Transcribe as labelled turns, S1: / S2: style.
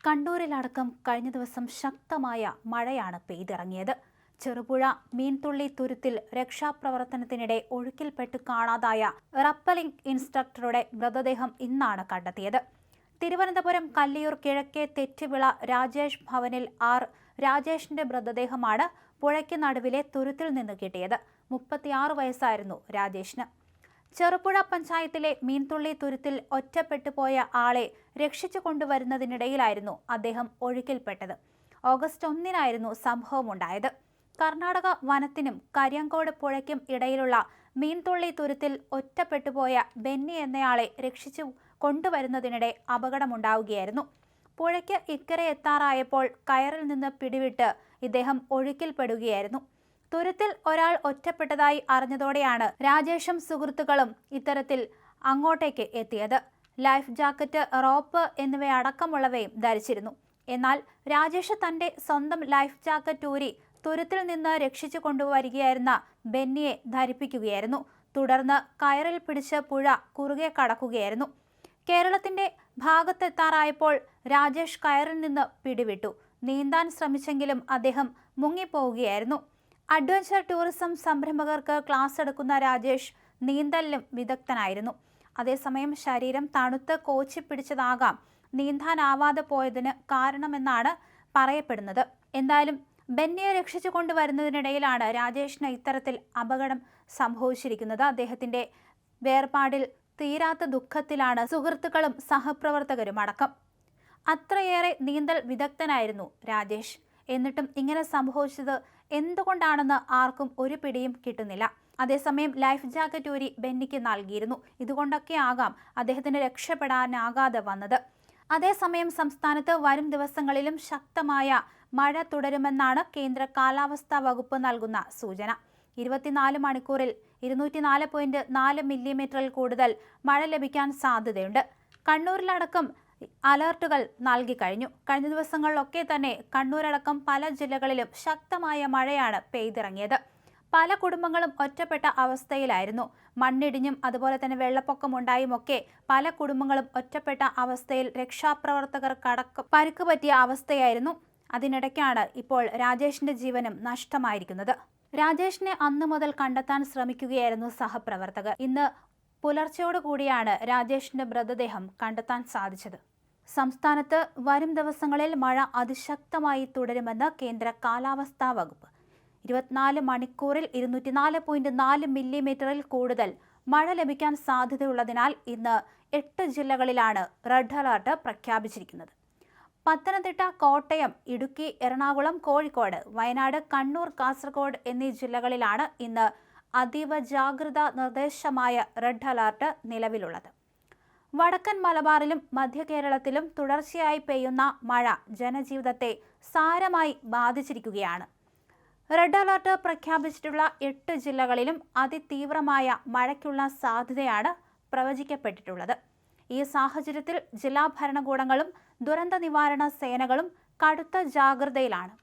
S1: കണ്ണൂരിലടക്കം കഴിഞ്ഞ ദിവസം ശക്തമായ മഴയാണ് പെയ്തിറങ്ങിയത്. ചെറുപുഴ മീൻതുള്ളി തുരുത്തിൽ രക്ഷാപ്രവർത്തനത്തിനിടെ ഒഴുക്കിൽപ്പെട്ട് കാണാതായ റപ്പലിംഗ് ഇൻസ്ട്രക്ടറുടെ മൃതദേഹം ഇന്നാണ് കണ്ടെത്തിയത്. തിരുവനന്തപുരം കല്ലിയൂർ കിഴക്കേ തെറ്റിവിള രാജേഷ് ഭവനിൽ രാജേഷിന്റെ മൃതദേഹമാണ് പുഴയ്ക്ക് നടുവിലെ തുരുത്തിൽ നിന്ന് കിട്ടിയത്. 36 വയസ്സായിരുന്നു രാജേഷിന്. ചെറുപുഴ പഞ്ചായത്തിലെ മീൻതുള്ളി തുരുത്തിൽ ഒറ്റപ്പെട്ടുപോയ ആളെ രക്ഷിച്ചു കൊണ്ടുവരുന്നതിനിടയിലായിരുന്നു അദ്ദേഹം ഒഴുക്കിൽപ്പെട്ടത്. ഓഗസ്റ്റ് 1-നായിരുന്നു സംഭവമുണ്ടായത്. കർണാടക വനത്തിനും കരിയങ്കോട് പുഴയ്ക്കും ഇടയിലുള്ള മീൻതുള്ളി തുരുത്തിൽ ഒറ്റപ്പെട്ടുപോയ ബെന്നി എന്നയാളെ രക്ഷിച്ചു കൊണ്ടുവരുന്നതിനിടെ അപകടമുണ്ടാവുകയായിരുന്നു. പുഴയ്ക്ക് ഇക്കരെ എത്താറായപ്പോൾ കയറിൽ നിന്ന് പിടിവിട്ട് ഇദ്ദേഹം ഒഴുക്കിൽപ്പെടുകയായിരുന്നു. തുരുത്തിൽ ഒരാൾ ഒറ്റപ്പെട്ടതായി അറിഞ്ഞതോടെയാണ് രാജേഷും സുഹൃത്തുക്കളും ഇത്തരത്തിൽ അങ്ങോട്ടേക്ക് എത്തിയത്. ലൈഫ് ജാക്കറ്റ്, റോപ്പ് എന്നിവയടക്കമുള്ളവയും ധരിച്ചിരുന്നു. എന്നാൽ രാജേഷ് തന്റെ സ്വന്തം ലൈഫ് ജാക്കറ്റ് ഊരി തുരുത്തിൽ നിന്ന് രക്ഷിച്ചു കൊണ്ടുവരികയായിരുന്ന ബെന്നിയെ ധരിപ്പിക്കുകയായിരുന്നു. തുടർന്ന് കയറിൽ പിടിച്ച് പുഴ കുറുകെ കടക്കുകയായിരുന്നു. കേരളത്തിന്റെ ഭാഗത്തെത്താറായപ്പോൾ രാജേഷ് കയറിൽ നിന്ന് പിടിവിട്ടു. നീന്താൻ ശ്രമിച്ചെങ്കിലും അദ്ദേഹം മുങ്ങിപ്പോവുകയായിരുന്നു. അഡ്വഞ്ചർ ടൂറിസം സംരംഭകർക്ക് ക്ലാസ് എടുക്കുന്ന രാജേഷ് നീന്തലിലും വിദഗ്ധനായിരുന്നു. അതേസമയം ശരീരം തണുത്ത് കോച്ചിപ്പിടിച്ചതാകാം നീന്താനാവാതെ പോയതിന് കാരണമെന്നാണ് പറയപ്പെടുന്നത്. എന്തായാലും ബെന്നിയെ രക്ഷിച്ചു കൊണ്ടുവരുന്നതിനിടയിലാണ് രാജേഷിന് ഇത്തരത്തിൽ അപകടം സംഭവിച്ചിരിക്കുന്നത്. അദ്ദേഹത്തിന്റെ വേർപാടിൽ തീരാത്ത ദുഃഖത്തിലാണ് സുഹൃത്തുക്കളും സഹപ്രവർത്തകരും അടക്കം. അത്രയേറെ നീന്തൽ വിദഗ്ധനായിരുന്നു രാജേഷ്. എന്നിട്ടും ഇങ്ങനെ സംഭവിച്ചത് എന്തുകൊണ്ടാണെന്ന് ആർക്കും ഒരു പിടിയും കിട്ടുന്നില്ല. അതേസമയം ലൈഫ് ജാക്കറ്റ് ഊരി ബെന്നിക്ക് നൽകിയിരുന്നു. ഇതുകൊണ്ടൊക്കെ ആകാം അദ്ദേഹത്തിന് രക്ഷപ്പെടാനാകാതെ വന്നത്. അതേസമയം സംസ്ഥാനത്ത് വരും ദിവസങ്ങളിലും ശക്തമായ മഴ തുടരുമെന്നാണ് കേന്ദ്ര കാലാവസ്ഥാ വകുപ്പ് നൽകുന്ന സൂചന. 24 മണിക്കൂറിൽ 204.4 മില്ലിമീറ്ററിൽ കൂടുതൽ മഴ ലഭിക്കാൻ സാധ്യതയുണ്ട്. കണ്ണൂരിലടക്കം അലർട്ടുകൾ നൽകി കഴിഞ്ഞു. കഴിഞ്ഞ ദിവസങ്ങളിലൊക്കെ തന്നെ കണ്ണൂരടക്കം പല ജില്ലകളിലും ശക്തമായ മഴയാണ് പെയ്തിറങ്ങിയത്. പല കുടുംബങ്ങളും ഒറ്റപ്പെട്ട അവസ്ഥയിലായിരുന്നു. മണ്ണിടിഞ്ഞും അതുപോലെ തന്നെ വെള്ളപ്പൊക്കമുണ്ടായുമൊക്കെ പല കുടുംബങ്ങളും ഒറ്റപ്പെട്ട അവസ്ഥയിൽ രക്ഷാപ്രവർത്തകർക്കടക്കം പരിക്ക് പറ്റിയ അവസ്ഥയായിരുന്നു. അതിനിടയ്ക്കാണ് ഇപ്പോൾ രാജേഷിന്റെ ജീവനും നഷ്ടമായിരിക്കുന്നത്. രാജേഷിനെ അന്നു മുതൽ കണ്ടെത്താൻ ശ്രമിക്കുകയായിരുന്നു സഹപ്രവർത്തകർ. ഇന്ന് പുലർച്ചയോടുകൂടിയാണ് രാജേഷിന്റെ മൃതദേഹം കണ്ടെത്താൻ സാധിച്ചത്. സംസ്ഥാനത്ത് വരും ദിവസങ്ങളിൽ മഴ അതിശക്തമായി തുടരുമെന്ന് കേന്ദ്ര കാലാവസ്ഥാ വകുപ്പ്. 24 മണിക്കൂറിൽ 204.4 മില്ലിമീറ്ററിൽ കൂടുതൽ മഴ ലഭിക്കാൻ സാധ്യതയുള്ളതിനാൽ ഇന്ന് 8 ജില്ലകളിലാണ് റെഡ് അലർട്ട് പ്രഖ്യാപിച്ചിരിക്കുന്നത്. പത്തനംതിട്ട, കോട്ടയം, ഇടുക്കി, എറണാകുളം, കോഴിക്കോട്, വയനാട്, കണ്ണൂർ, കാസർഗോഡ് എന്നീ ജില്ലകളിലാണ് ഇന്ന് അതീവ ജാഗ്രതാ നിർദ്ദേശമായ റെഡ് അലർട്ട് നിലവിലുള്ളത്. വടക്കൻ മലബാറിലും മധ്യ കേരളത്തിലും തുടർച്ചയായി പെയ്യുന്ന മഴ ജനജീവിതത്തെ സാരമായി ബാധിച്ചിരിക്കുകയാണ്. റെഡ് അലർട്ട് പ്രഖ്യാപിച്ചിട്ടുള്ള 8 ജില്ലകളിലും അതിതീവ്രമായ മഴയ്ക്കുള്ള സാധ്യതയാണ് പ്രവചിക്കപ്പെട്ടിട്ടുള്ളത്. ഈ സാഹചര്യത്തിൽ ജില്ലാ ഭരണകൂടങ്ങളും ദുരന്ത നിവാരണ സേനകളും കടുത്ത ജാഗ്രതയിലാണ്.